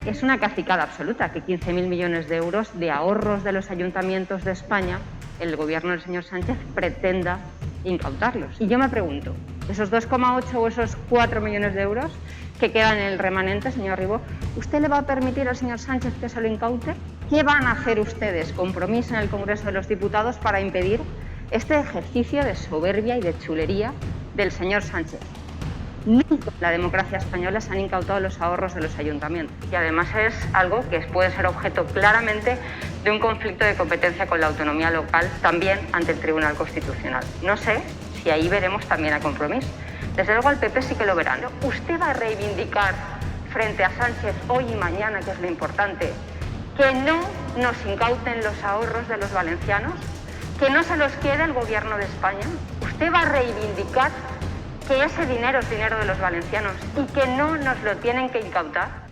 es una cacicada absoluta que 15.000 millones de euros de ahorros de los ayuntamientos de España, el gobierno del señor Sánchez pretenda incautarlos. Y yo me pregunto, esos 2,8 o esos 4 millones de euros que quedan en el remanente, señor Ribó, ¿usted le va a permitir al señor Sánchez que se lo incaute? ¿Qué van a hacer ustedes, compromiso en el Congreso de los Diputados, para impedir este ejercicio de soberbia y de chulería del señor Sánchez? Nunca en la democracia española se han incautado los ahorros de los ayuntamientos. Y además es algo que puede ser objeto claramente de un conflicto de competencia con la autonomía local, también ante el Tribunal Constitucional. No sé si ahí veremos también a Compromís. Desde luego al PP sí que lo verán. ¿Usted va a reivindicar frente a Sánchez hoy y mañana, que es lo importante, que no nos incauten los ahorros de los valencianos? ¿Que no se los quede el Gobierno de España? ¿Usted va a reivindicar que ese dinero es dinero de los valencianos y que no nos lo tienen que incautar?